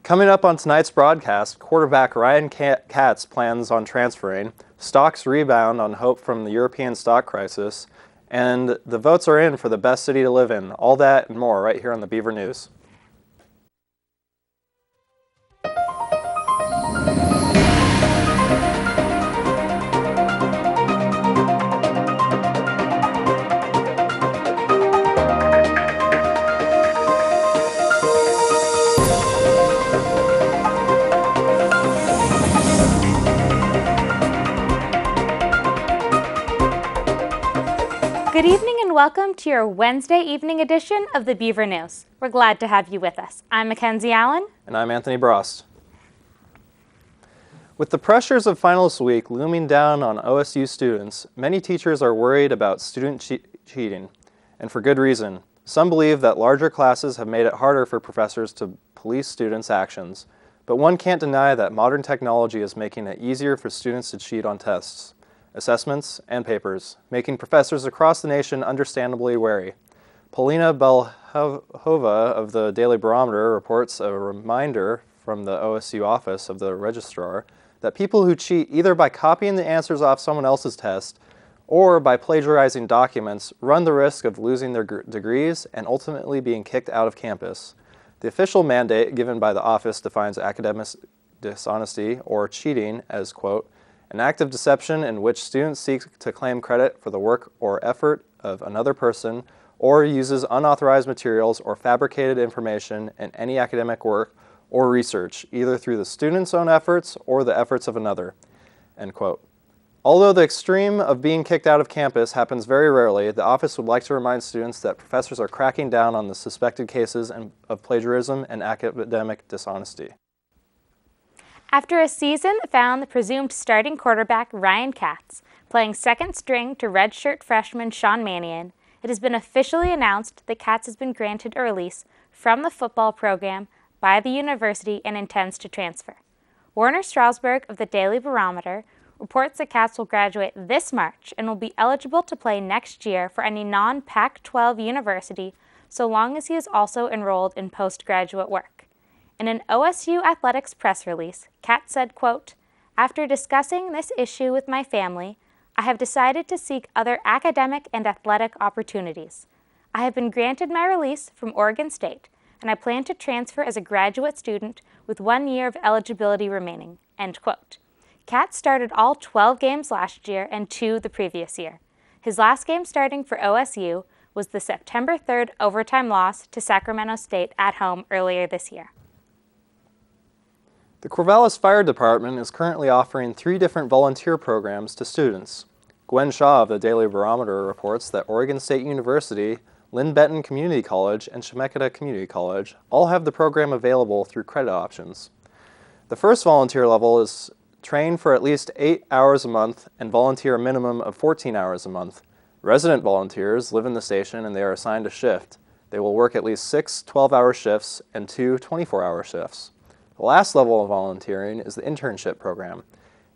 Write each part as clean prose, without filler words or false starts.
Coming up on tonight's broadcast, quarterback Ryan Katz plans on transferring, stocks rebound on hope from the European stock crisis, and the votes are in for the best city to live in. All that and more right here on the Beaver News. Good evening and welcome to your Wednesday evening edition of the Beaver News. We're glad to have you with us. I'm Mackenzie. And I'm Anthony Brost. With the pressures of finals week looming down on OSU students, many teachers are worried about student cheating, and for good reason. Some believe that larger classes have made it harder for professors to police students' actions, but one can't deny that modern technology is making it easier for students to cheat on tests, assessments, and papers, making professors across the nation understandably wary. Polina Belhova of the Daily Barometer reports a reminder from the OSU office of the registrar that people who cheat either by copying the answers off someone else's test or by plagiarizing documents run the risk of losing their degrees and ultimately being kicked out of campus. The official mandate given by the office defines academic dishonesty or cheating as, quote, an act of deception in which students seek to claim credit for the work or effort of another person or uses unauthorized materials or fabricated information in any academic work or research, either through the student's own efforts or the efforts of another, end quote. Although the extreme of being kicked out of campus happens very rarely, the office would like to remind students that professors are cracking down on the suspected cases of plagiarism and academic dishonesty. After a season that found the presumed starting quarterback Ryan Katz playing second string to redshirt freshman Sean Mannion, it has been officially announced that Katz has been granted a release from the football program by the university and intends to transfer. Warner Strasburg of the Daily Barometer reports that Katz will graduate this March and will be eligible to play next year for any non-Pac-12 university so long as he is also enrolled in postgraduate work. In an OSU athletics press release, Katz said, quote, after discussing this issue with my family, I have decided to seek other academic and athletic opportunities. I have been granted my release from Oregon State, and I plan to transfer as a graduate student with 1 year of eligibility remaining, end quote. Katz started all 12 games last year and 2 the previous year. His last game starting for OSU was the September 3rd overtime loss to Sacramento State at home earlier this year. The Corvallis Fire Department is currently offering 3 different volunteer programs to students. Gwen Shaw of the Daily Barometer reports that Oregon State University, Lynn Benton Community College, and Chemeketa Community College all have the program available through credit options. The first volunteer level is train for at least 8 hours a month and volunteer a minimum of 14 hours a month. Resident volunteers live in the station and they are assigned a shift. They will work at least 6 12-hour shifts and 2 24-hour shifts. The last level of volunteering is the internship program.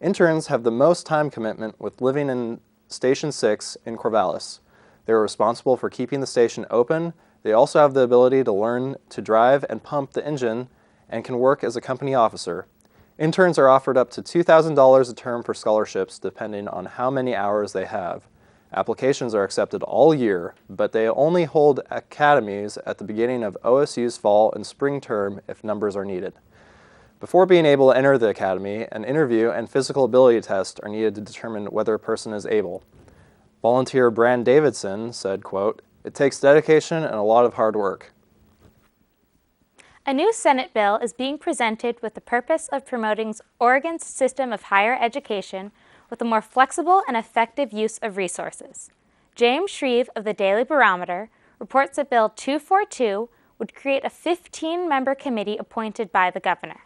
Interns have the most time commitment with living in Station 6 in Corvallis. They are responsible for keeping the station open. They also have the ability to learn to drive and pump the engine and can work as a company officer. Interns are offered up to $2,000 a term for scholarships depending on how many hours they have. Applications are accepted all year, but they only hold academies at the beginning of OSU's fall and spring term if numbers are needed. Before being able to enter the academy, an interview and physical ability test are needed to determine whether a person is able. Volunteer Brand Davidson said, quote, it takes dedication and a lot of hard work. A new Senate bill is being presented with the purpose of promoting Oregon's system of higher education with a more flexible and effective use of resources. James Shreve of the Daily Barometer reports that Bill 242 would create a 15-member committee appointed by the governor.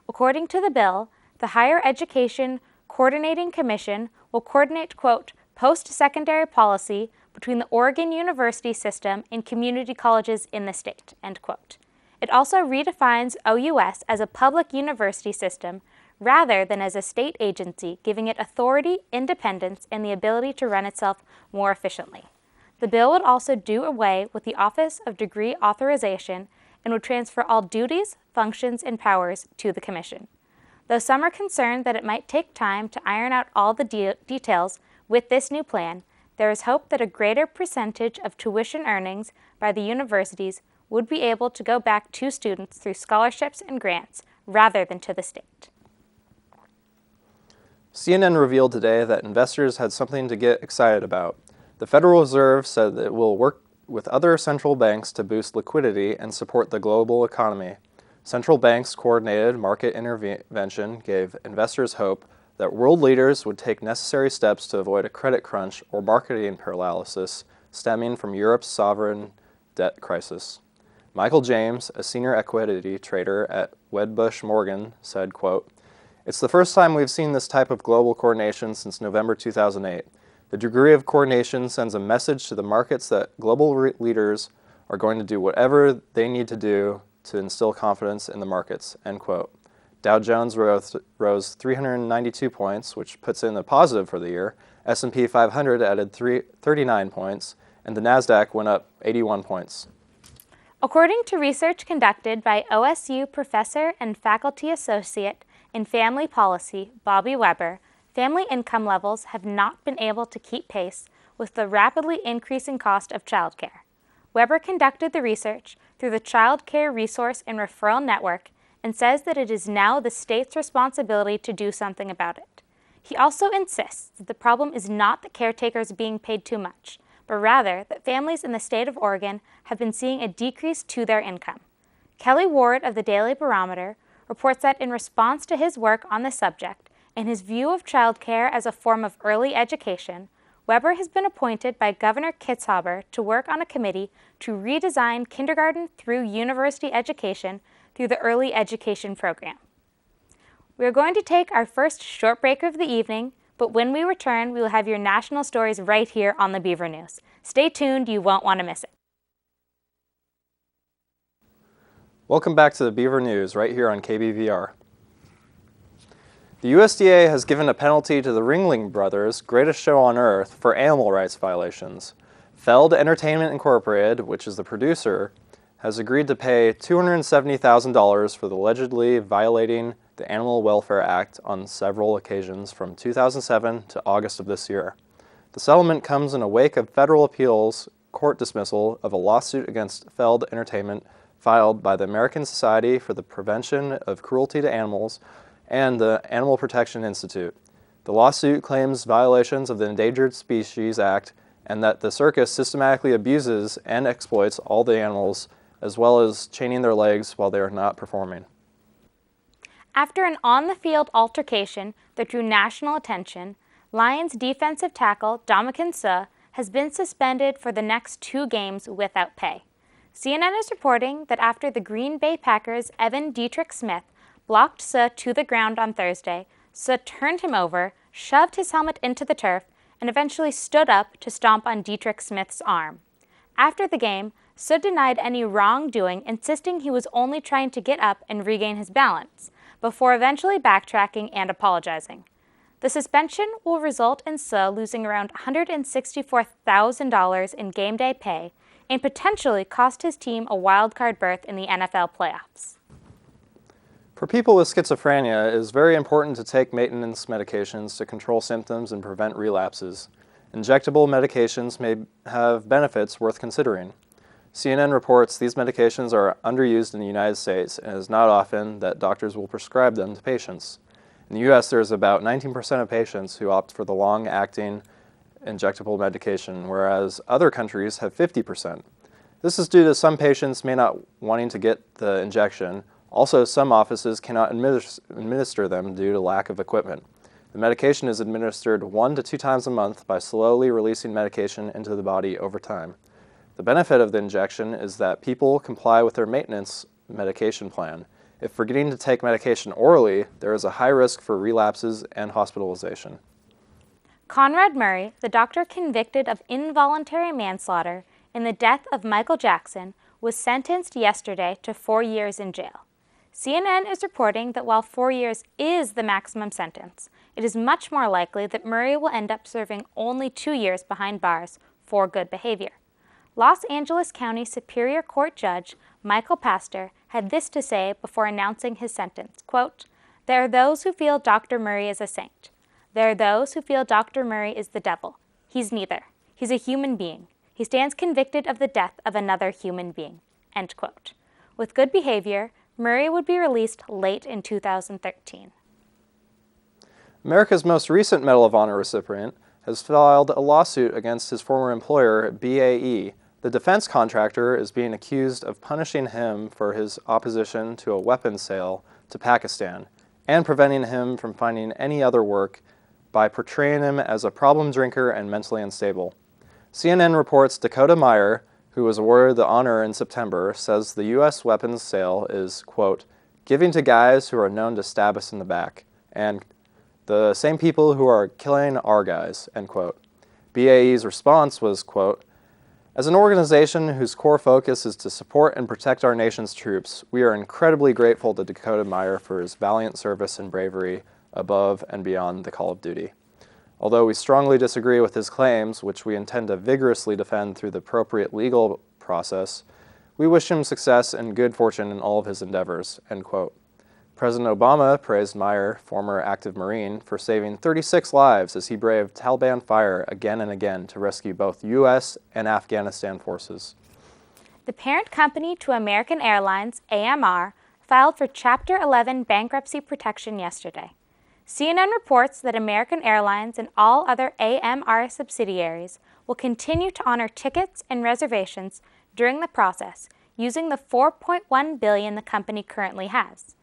According to the bill, the Higher Education Coordinating Commission will coordinate, quote, post-secondary policy between the Oregon University system and community colleges in the state, end quote. It also redefines OUS as a public university system rather than as a state agency, giving it authority, independence, and the ability to run itself more efficiently. The bill would also do away with the Office of Degree Authorization and would transfer all duties, functions, and powers to the Commission. Though some are concerned that it might take time to iron out all the details with this new plan, there is hope that a greater percentage of tuition earnings by the universities would be able to go back to students through scholarships and grants rather than to the state. CNN revealed today that investors had something to get excited about. The Federal Reserve said that it will work with other central banks to boost liquidity and support the global economy. Central banks' coordinated market intervention gave investors hope that world leaders would take necessary steps to avoid a credit crunch or marketing paralysis stemming from Europe's sovereign debt crisis. Michael James, a senior equity trader at Wedbush Morgan, said, quote, "It's the first time we've seen this type of global coordination since November 2008. The degree of coordination sends a message to the markets that global leaders are going to do whatever they need to do to instill confidence in the markets," end quote. Dow Jones rose 392 points, which puts in a positive for the year. S&P 500 added 39 points, and the NASDAQ went up 81 points. According to research conducted by OSU professor and faculty associate in family policy, Bobby Weber, family income levels have not been able to keep pace with the rapidly increasing cost of childcare. Weber conducted the research through the Child Care Resource and Referral Network and says that it is now the state's responsibility to do something about it. He also insists that the problem is not that caretakers being paid too much, but rather that families in the state of Oregon have been seeing a decrease to their income. Kelly Ward of the Daily Barometer reports that in response to his work on the subject and his view of childcare as a form of early education, Weber has been appointed by Governor Kitzhaber to work on a committee to redesign kindergarten through university education through the early education program. We are going to take our first short break of the evening, but when we return, we will have your national stories right here on the Beaver News. Stay tuned, you won't want to miss it. Welcome back to the Beaver News right here on KBVR. The USDA has given a penalty to the Ringling Brothers' Greatest Show on Earth for animal rights violations. Feld Entertainment Incorporated, which is the producer, has agreed to pay $270,000 for allegedly violating the Animal Welfare Act on several occasions from 2007 to August of this year. The settlement comes in a wake of federal appeals court dismissal of a lawsuit against Feld Entertainment filed by the American Society for the Prevention of Cruelty to Animals and the Animal Protection Institute. The lawsuit claims violations of the Endangered Species Act and that the circus systematically abuses and exploits all the animals, as well as chaining their legs while they are not performing. After an on-the-field altercation that drew national attention, Lions defensive tackle Dominican Suh has been suspended for the next 2 games without pay. CNN is reporting that after the Green Bay Packers' Evan Dietrich Smith blocked Suh to the ground on Thursday, Suh turned him over, shoved his helmet into the turf, and eventually stood up to stomp on Dietrich Smith's arm. After the game, Suh denied any wrongdoing, insisting he was only trying to get up and regain his balance, before eventually backtracking and apologizing. The suspension will result in Suh losing around $164,000 in game day pay and potentially cost his team a wild-card berth in the NFL playoffs. For people with schizophrenia, it is very important to take maintenance medications to control symptoms and prevent relapses. Injectable medications may have benefits worth considering. CNN reports these medications are underused in the United States, and it is not often that doctors will prescribe them to patients. In the U.S., there is about 19% of patients who opt for the long-acting injectable medication, whereas other countries have 50%. This is due to some patients may not wanting to get the injection. Also, some offices cannot administer them due to lack of equipment. The medication is administered 1 to 2 times a month by slowly releasing medication into the body over time. The benefit of the injection is that people comply with their maintenance medication plan. If forgetting to take medication orally, there is a high risk for relapses and hospitalization. Conrad Murray, the doctor convicted of involuntary manslaughter in the death of Michael Jackson, was sentenced yesterday to 4 years in jail. CNN is reporting that while 4 years is the maximum sentence, it is much more likely that Murray will end up serving only 2 years behind bars for good behavior. Los Angeles County Superior Court Judge Michael Pastor had this to say before announcing his sentence, quote, "There are those who feel Dr. Murray is a saint. There are those who feel Dr. Murray is the devil. He's neither. He's a human being. He stands convicted of the death of another human being." End quote. With good behavior, Murray would be released late in 2013. America's most recent Medal of Honor recipient has filed a lawsuit against his former employer, BAE. The defense contractor is being accused of punishing him for his opposition to a weapons sale to Pakistan and preventing him from finding any other work by portraying him as a problem drinker and mentally unstable. CNN reports Dakota Meyer, who was awarded the honor in September, says the U.S. weapons sale is, quote, "giving to guys who are known to stab us in the back," and "the same people who are killing our guys," end quote. BAE's response was, quote, "As an organization whose core focus is to support and protect our nation's troops, we are incredibly grateful to Dakota Meyer for his valiant service and bravery above and beyond the call of duty. Although we strongly disagree with his claims, which we intend to vigorously defend through the appropriate legal process, we wish him success and good fortune in all of his endeavors," end quote. President Obama praised Meyer, former active Marine, for saving 36 lives as he braved Taliban fire again and again to rescue both U.S. and Afghanistan forces. The parent company to American Airlines, AMR, filed for Chapter 11 bankruptcy protection yesterday. CNN reports that American Airlines and all other AMR subsidiaries will continue to honor tickets and reservations during the process using the $4.1 billion the company currently has.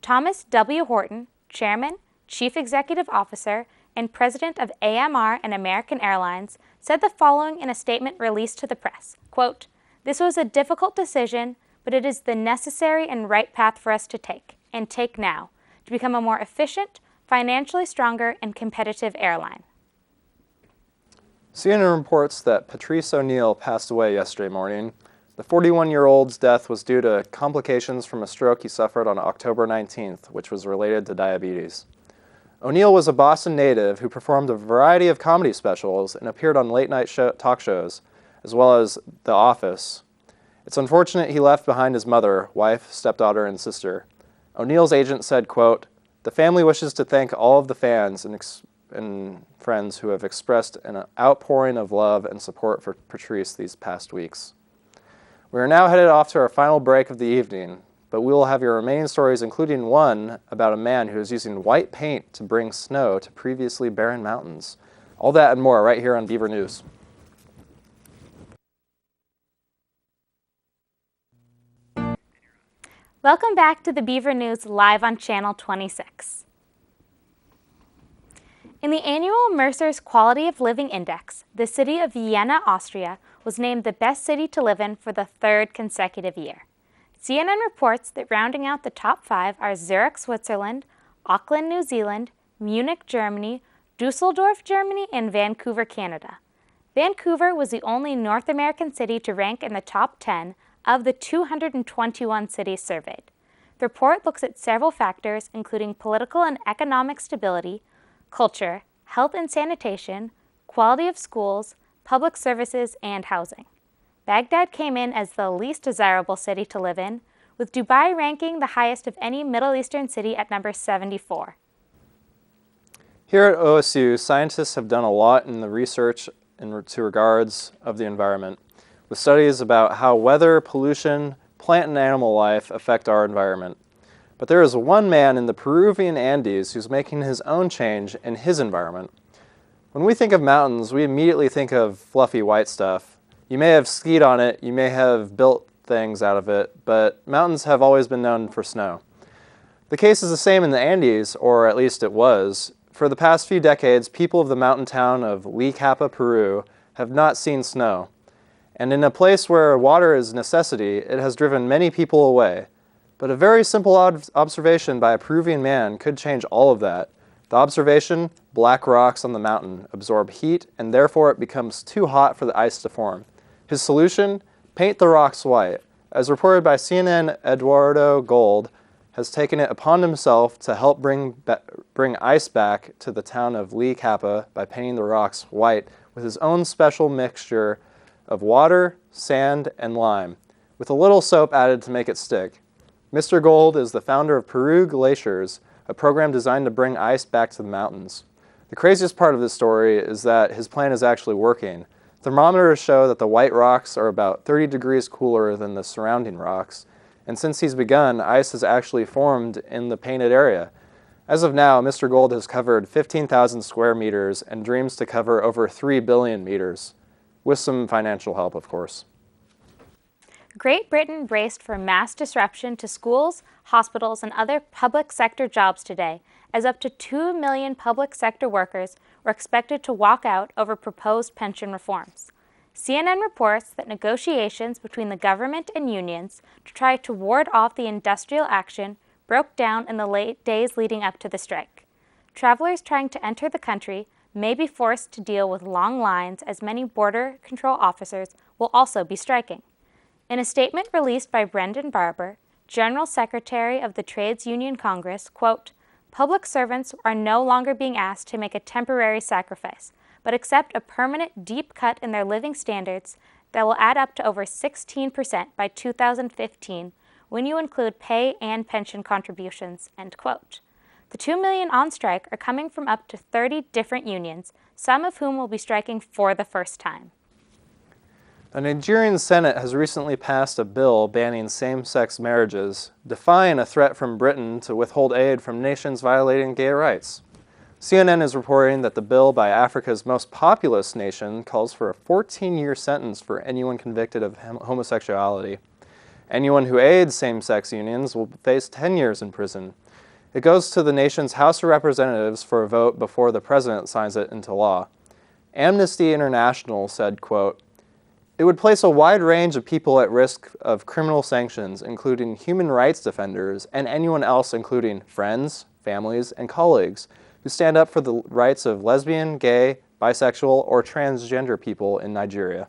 Thomas W. Horton, Chairman, Chief Executive Officer, and President of AMR and American Airlines, said the following in a statement released to the press, quote, "This was a difficult decision, but it is the necessary and right path for us to take, and take now, to become a more efficient, financially stronger, and competitive airline." CNN reports that Patrice O'Neill passed away yesterday morning. The 41-year-old's death was due to complications from a stroke he suffered on October 19th, which was related to diabetes. O'Neill was a Boston native who performed a variety of comedy specials and appeared on late-night talk shows, as well as The Office. It's unfortunate he left behind his mother, wife, stepdaughter, and sister. O'Neill's agent said, quote, "The family wishes to thank all of the fans and friends who have expressed an outpouring of love and support for Patrice these past weeks." We are now headed off to our final break of the evening, but we will have your remaining stories, including one about a man who is using white paint to bring snow to previously barren mountains. All that and more right here on Beaver News. Welcome back to the Beaver News live on Channel 26. In the annual Mercer's Quality of Living Index, the city of Vienna, Austria, was named the best city to live in for the third consecutive year. CNN reports that rounding out the top 5 are Zurich, Switzerland, Auckland, New Zealand, Munich, Germany, Dusseldorf, Germany, and Vancouver, Canada. Vancouver was the only North American city to rank in the top 10 of the 221 cities surveyed. The report looks at several factors, including political and economic stability, culture, health and sanitation, quality of schools, public services, and housing. Baghdad came in as the least desirable city to live in, with Dubai ranking the highest of any Middle Eastern city at number 74. Here at OSU, scientists have done a lot in the research to regards of the environment, with studies about how weather, pollution, plant and animal life affect our environment. But there is one man in the Peruvian Andes who's making his own change in his environment. When we think of mountains, we immediately think of fluffy white stuff. You may have skied on it, you may have built things out of it, but mountains have always been known for snow. The case is the same in the Andes, or at least it was. For the past few decades, people of the mountain town of Licapa, Peru, have not seen snow. And in a place where water is a necessity, it has driven many people away. But a very simple observation by a Peruvian man could change all of that. The observation: black rocks on the mountain absorb heat, and therefore it becomes too hot for the ice to form. His solution: paint the rocks white. As reported by CNN, Eduardo Gold has taken it upon himself to help bring ice back to the town of Licapa by painting the rocks white with his own special mixture of water, sand, and lime, with a little soap added to make it stick. Mr. Gold is the founder of Poore Glaciers, a program designed to bring ice back to the mountains. The craziest part of this story is that his plan is actually working. Thermometers show that the white rocks are about 30 degrees cooler than the surrounding rocks, and since he's begun, ice has actually formed in the painted area. As of now, Mr. Gold has covered 15,000 square meters and dreams to cover over 3 billion meters, with some financial help, of course. Great Britain braced for mass disruption to schools, hospitals, and other public sector jobs today, as up to 2 million public sector workers were expected to walk out over proposed pension reforms. CNN reports that negotiations between the government and unions to try to ward off the industrial action broke down in the late days leading up to the strike. Travelers trying to enter the country may be forced to deal with long lines, as many border control officers will also be striking. In a statement released by Brendan Barber, General Secretary of the Trades Union Congress, quote, "Public servants are no longer being asked to make a temporary sacrifice, but accept a permanent deep cut in their living standards that will add up to over 16% by 2015 when you include pay and pension contributions," end quote. The 2 million on strike are coming from up to 30 different unions, some of whom will be striking for the first time. The Nigerian Senate has recently passed a bill banning same-sex marriages, defying a threat from Britain to withhold aid from nations violating gay rights. CNN is reporting that the bill by Africa's most populous nation calls for a 14-year sentence for anyone convicted of homosexuality. Anyone who aids same-sex unions will face 10 years in prison. It goes to the nation's House of Representatives for a vote before the president signs it into law. Amnesty International said, quote, "It would place a wide range of people at risk of criminal sanctions, including human rights defenders and anyone else, including friends, families, and colleagues, who stand up for the rights of lesbian, gay, bisexual, or transgender people in Nigeria."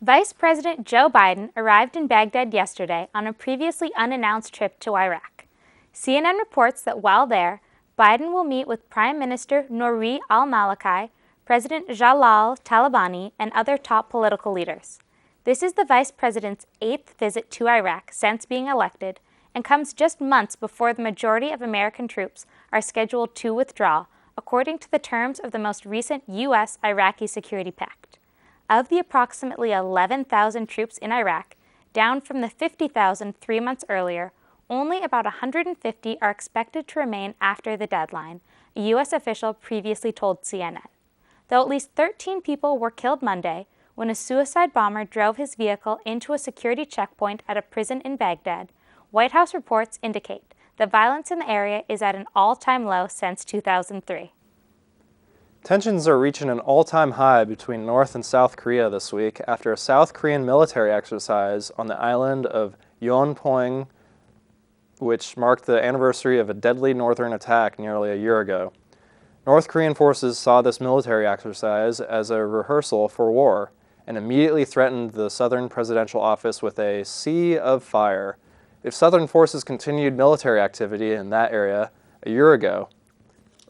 Vice President Joe Biden arrived in Baghdad yesterday on a previously unannounced trip to Iraq. CNN reports that while there, Biden will meet with Prime Minister Nouri al-Maliki, President Jalal Talabani, and other top political leaders. This is the vice president's 8th visit to Iraq since being elected, and comes just months before the majority of American troops are scheduled to withdraw, according to the terms of the most recent U.S.-Iraqi security pact. Of the approximately 11,000 troops in Iraq, down from the 50,000 3 months earlier, only about 150 are expected to remain after the deadline, a U.S. official previously told CNN. Though at least 13 people were killed Monday when a suicide bomber drove his vehicle into a security checkpoint at a prison in Baghdad, White House reports indicate the violence in the area is at an all-time low since 2003. Tensions are reaching an all-time high between North and South Korea this week after a South Korean military exercise on the island of Yeonpoing, which marked the anniversary of a deadly northern attack nearly a year ago. North Korean forces saw this military exercise as a rehearsal for war and immediately threatened the Southern presidential office with a sea of fire if Southern forces continued military activity in that area a year ago.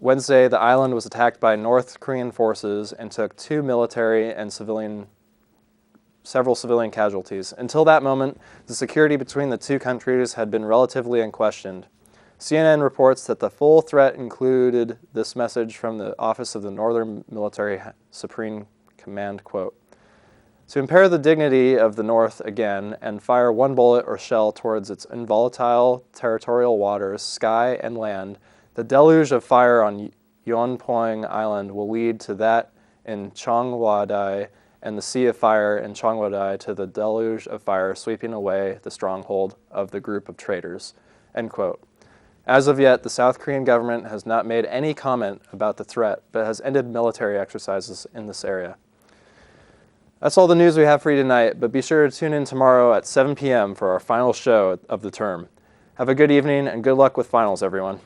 Wednesday, the island was attacked by North Korean forces and took 2 military and several civilian casualties. Until that moment, the security between the two countries had been relatively unquestioned. CNN reports that the full threat included this message from the Office of the Northern Military Supreme Command, quote, "To impair the dignity of the North again and fire one bullet or shell towards its involatile territorial waters, sky, and land, the deluge of fire on Yeonpoing Island will lead to that in Cheongwadai, and the sea of fire in Cheongwadai to the deluge of fire sweeping away the stronghold of the group of traitors," end quote. As of yet, the South Korean government has not made any comment about the threat, but has ended military exercises in this area. That's all the news we have for you tonight, but be sure to tune in tomorrow at 7 p.m. for our final show of the term. Have a good evening and good luck with finals, everyone.